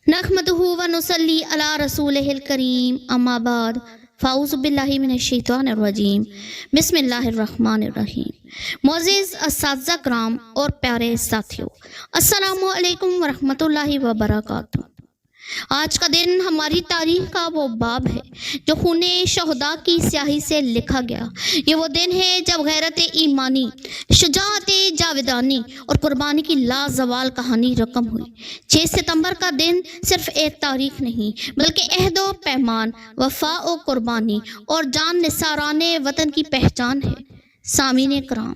नहमदुहु व नुसल्ली अला रसूलिहिल करीम अम्मा बाद फ़ाऊज़ु बिल्लाहि मिनश शैतानिर रजीम बिस्मिल्लाहिर रहमानिर रहीम। मोअज़्ज़िज़ अस्सातिज़ा किराम और प्यारे साथियों, अस्सलामु अलैकुम व रहमतुल्लाहि व बरकातुहू। आज का दिन हमारी तारीख का वो बाब है जो खूने शहदा की स्याही से लिखा गया। ये वो दिन है जब गैरत ईमानी, शुजाअत जावेदानी और कुर्बानी की लाजवाल कहानी रकम हुई। 6 सितंबर का दिन सिर्फ एक तारीख नहीं बल्कि अहद व पैमान, वफा व कुर्बानी और जान निसाराने वतन की पहचान है। सामीने कराम,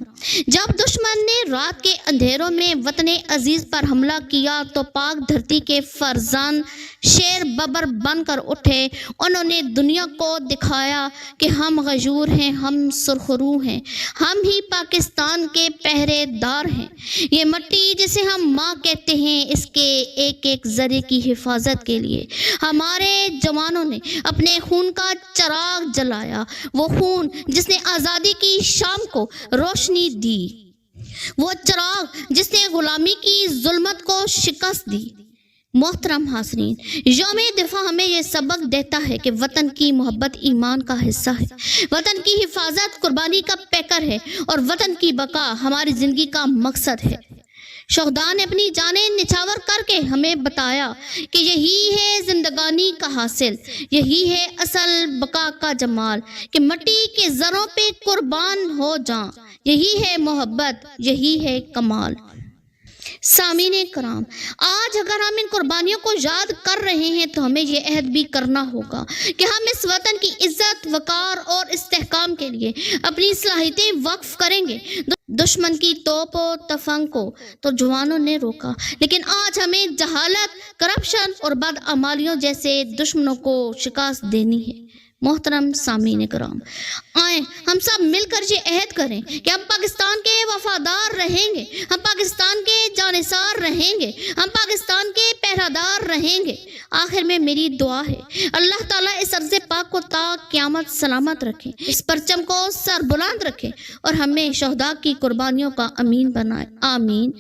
जब दुश्मन ने रात के अंधेरों में वतने अजीज पर हमला किया तो पाक धरती के फर्जान शेर बबर बनकर उठे। उन्होंने दुनिया को दिखाया कि हम गजूर हैं, हम सुरखरू हैं, हम ही पाकिस्तान के पहरेदार हैं। ये मिट्टी जिसे हम माँ कहते हैं, इसके एक एक जरे की हिफाजत के लिए हमारे जवानों ने अपने खून का चराग जलाया। वो खून जिसने आज़ादी की शाम को रोशनी दी, वो चिराग जिसने गुलामी की जुल्मत को शिकस्त दी। मोहतरम हाज़रीन, यौम दिफा हमें यह सबक देता है कि वतन की मोहब्बत ईमान का हिस्सा है, वतन की हिफाजत कुर्बानी का पैकर है और वतन की बका हमारी ज़िंदगी का मकसद है। शहदा ने अपनी जानें निछावर करके हमें बताया कि यही है जिंदगानी का हासिल, यही है असल बका का जमाल, कि मिट्टी के ज़रों पे कुर्बान हो जा। यही है मोहब्बत, यही है कमाल। सामीने कराम, आज अगर हम इन कुर्बानियों को याद कर रहे हैं तो हमें ये अहद भी करना होगा कि हम इस वतन की इज्जत, वकार और इस्तेहकाम के लिए अपनी सलाहियतें वक्फ करेंगे। दुश्मन की तोप और तफंग को तो जवानों ने रोका, लेकिन आज हमें जहालत, करप्शन और बदअमालियों जैसे दुश्मनों को शिकस्त देनी है। मोहतरम सामीने कराम, आए हम सब मिलकर ये अहद करें कि हम पाकिस्तान के वफादार रहेंगे, हम पाकिस्तान के जानिसार रहेंगे, हम पाकिस्तान के पहरादार रहेंगे। आखिर में मेरी दुआ है अल्लाह ताला इस अर्ज़ पाक को ता क़यामत सलामत रखे, इस परचम को सरबुलंद रखे और हमें शहदा की कुर्बानियों का अमीन बनाए। आमीन।